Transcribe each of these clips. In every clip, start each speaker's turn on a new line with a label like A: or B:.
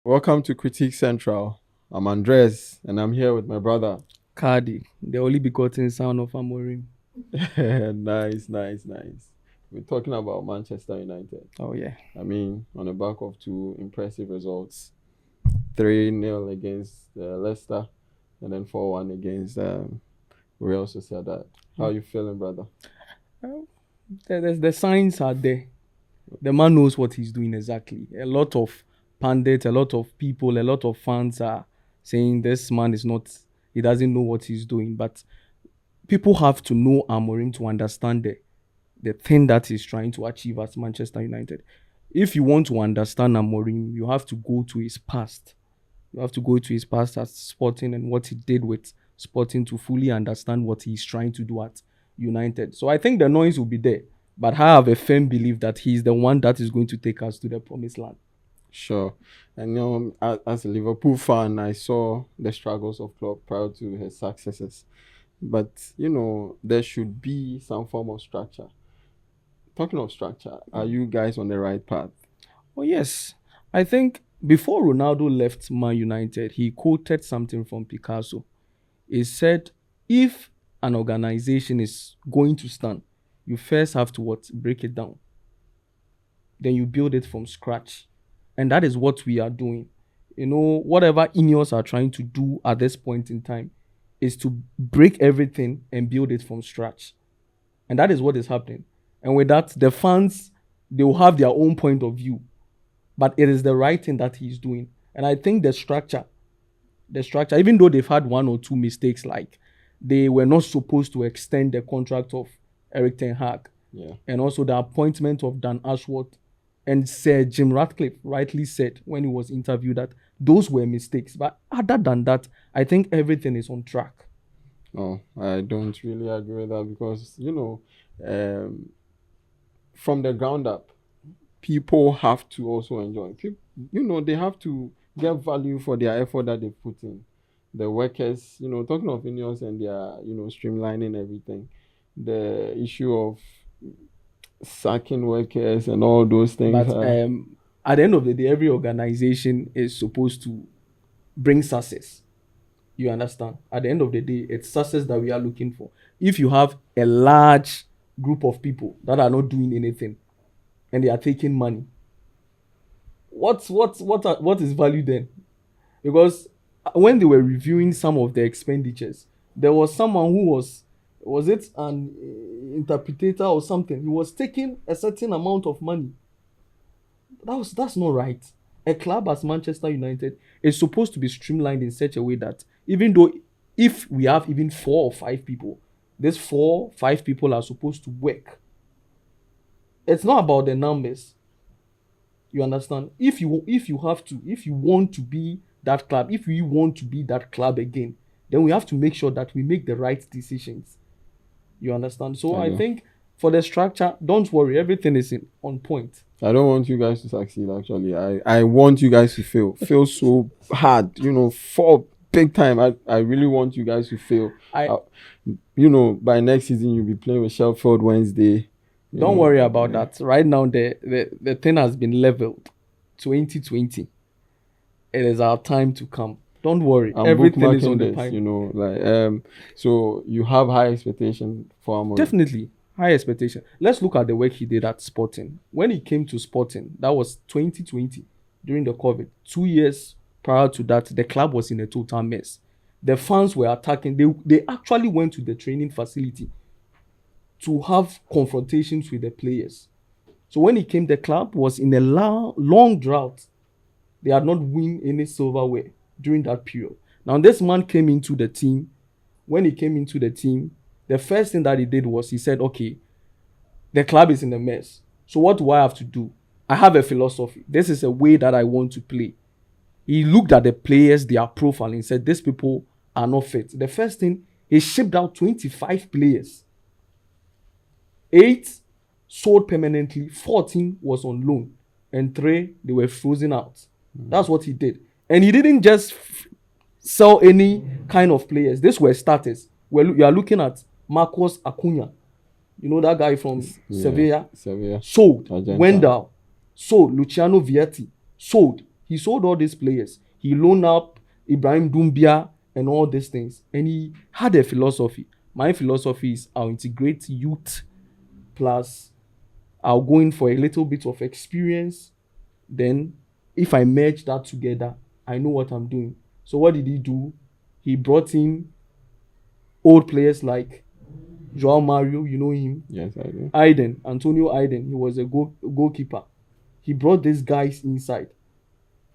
A: Welcome to Critique Central. I'm Andres, and I'm here with my brother.
B: Cardi, the only begotten son of Amorim.
A: Nice, nice, nice. We're talking about Manchester United.
B: Oh yeah.
A: I mean, on the back of two impressive results, 3-0 against Leicester, and then 4-1 against Real Sociedad. How
B: Mm.
A: you feeling, brother?
B: Well, the signs are there. The man knows what he's doing exactly. A lot of pundits, a lot of people, a lot of fans are saying this man is not. He doesn't know what he's doing. But people have to know Amorim to understand the thing that he's trying to achieve at Manchester United. If you want to understand Amorim, you have to go to his past. You have to go to his past at Sporting and what he did with Sporting to fully understand what he's trying to do at United. So I think the noise will be there, but I have a firm belief that he's the one that is going to take us to the promised land.
A: Sure. And as a Liverpool fan, I saw the struggles of Klopp prior to his successes. But there should be some form of structure. Talking of structure, are you guys on the right path?
B: Oh, yes. I think before Ronaldo left Man United, he quoted something from Picasso. He said, if an organization is going to stand, you first have to what? Break it down. Then you build it from scratch. And that is what we are doing. Whatever Ineos are trying to do at this point in time is to break everything and build it from scratch. And that is what is happening. And with that, the fans, they will have their own point of view. But it is the right thing that he's doing. And I think the structure, even though they've had one or two mistakes, like they were not supposed to extend the contract of Eric Ten Hag,
A: Yeah.
B: and also the appointment of Dan Ashworth. And Sir Jim Ratcliffe rightly said when he was interviewed that those were mistakes. But other than that, I think everything is on track.
A: No, I don't really agree with that because, um, from the ground up, people have to also enjoy. People, they have to get value for their effort that they put in. The workers, talking of unions and their, streamlining everything, the issue of sacking workers and all those things.
B: But at the end of the day, every organization is supposed to bring success. You understand? At the end of the day, it's success that we are looking for. If you have a large group of people that are not doing anything and they are taking money, what is value then? Because when they were reviewing some of the expenditures, there was someone who was it an interpreter or something? He was taking a certain amount of money. That's not right. A club as Manchester United is supposed to be streamlined in such a way that even though if we have even 4 or 5 people, these 4 5 people are supposed to work. It's not about the numbers. You understand? If you want to be that club, if we want to be that club again, then we have to make sure that we make the right decisions. You understand? So
A: I
B: I
A: know.
B: think for the structure, don't worry, everything is on point.
A: I don't want you guys to succeed, actually. I want you guys to fail. Fail so hard, fall big time. I really want you guys to fail.
B: I
A: Uh, by next season, you'll be playing with Sheffield Wednesday.
B: Don't worry about
A: Yeah.
B: that. Right now, the thing has been leveled. 2020. It is our time to come. Don't worry.
A: I'm
B: Everything is on
A: bookmarking
B: the
A: this,
B: pipe.
A: so you have high expectation for Amorim.
B: Definitely. High expectation. Let's look at the work he did at Sporting. When he came to Sporting, that was 2020 during the COVID. 2 years prior to that, the club was in a total mess. The fans were attacking. They actually went to the training facility to have confrontations with the players. So when he came, the club was in a long drought. They had not won any silverware during that period. Now this man came into the team. When he came into the team, the first thing that he did was he said, "Okay, the club is in a mess. So what do I have to do? I have a philosophy. This is a way that I want to play." He looked at the players, their profile, and said, "These people are not fit." The first thing, he shipped out 25 players. 8 sold permanently, 14 was on loan, and 3 they were frozen out. That's what he did. And he didn't just sell any kind of players. These were starters. Well, you are looking at Marcos Acuna. You know that guy from
A: Yeah,
B: Sevilla?
A: Sevilla,
B: Sold.
A: Argenta.
B: Wendell. Sold. Luciano Vietti. Sold. He sold all these players. He loaned up Ibrahim Doumbia and all these things. And he had a philosophy. My philosophy is I'll integrate youth plus I'll go in for a little bit of experience. Then if I merge that together, I know what I'm doing. So what did he do? He brought in old players like Joao Mario, you know him.
A: Yes, I do.
B: Antonio Aiden, he was a goalkeeper. He brought these guys inside.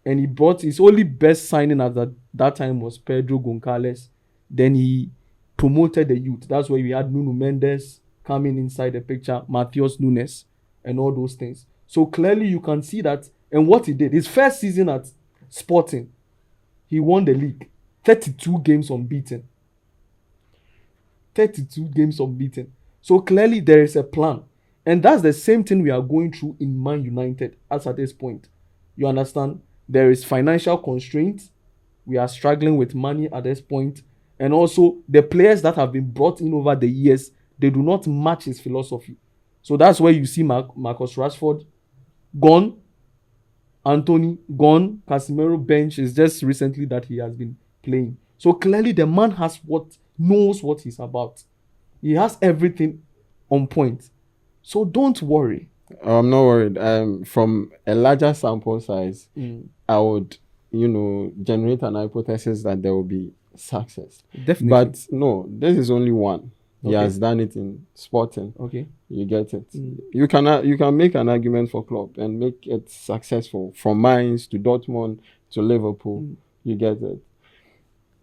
B: And he brought his only best signing at that time was Pedro Goncalves. Then he promoted the youth. That's why we had Nuno Mendes coming inside the picture, Matheus Nunes, and all those things. So clearly you can see that. And what he did, his first season at Sporting, he won the league. 32 games unbeaten. 32 games unbeaten. So clearly there is a plan. And that's the same thing we are going through in Man United as at this point. You understand? There is financial constraints. We are struggling with money at this point. And also the players that have been brought in over the years, they do not match his philosophy. So that's where you see Marcus Rashford gone, Anthony gone, Casemiro bench. Is just recently that he has been playing. So clearly the man knows what he's about. He has everything on point. So don't worry.
A: I'm not worried. From a larger sample size, I would, generate an hypothesis that there will be success.
B: Definitely.
A: But no, this is only one. He
B: Okay.
A: has done it in Sporting.
B: Okay.
A: You get it. You can make an argument for Klopp and make it successful from Mainz to Dortmund to Liverpool. You get it.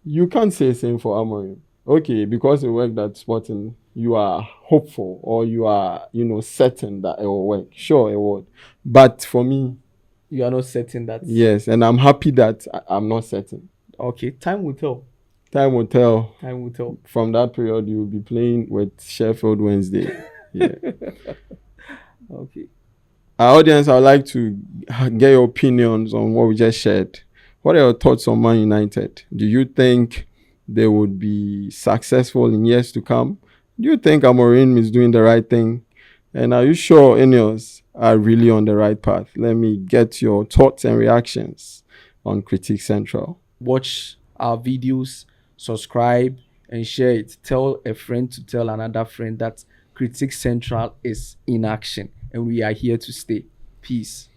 A: You can't say the same for Amorim. Okay, because it worked at Sporting, you are hopeful or you are, certain that it will work. Sure, it would. But for me,
B: You are not certain that.
A: yes, and I'm happy that I'm not certain.
B: Okay, time will tell.
A: Time will tell.
B: Time will tell.
A: From that period, you will be playing with Sheffield Wednesday. Yeah.
B: Okay.
A: Our audience, I would like to get your opinions on what we just shared. What are your thoughts on Man United? Do you think they would be successful in years to come? Do you think Amorim is doing the right thing? And are you sure Ineos are really on the right path? Let me get your thoughts and reactions on Critique Central.
B: Watch our videos, subscribe, and share it. Tell a friend to tell another friend that Critique Central is in action and we are here to stay. Peace.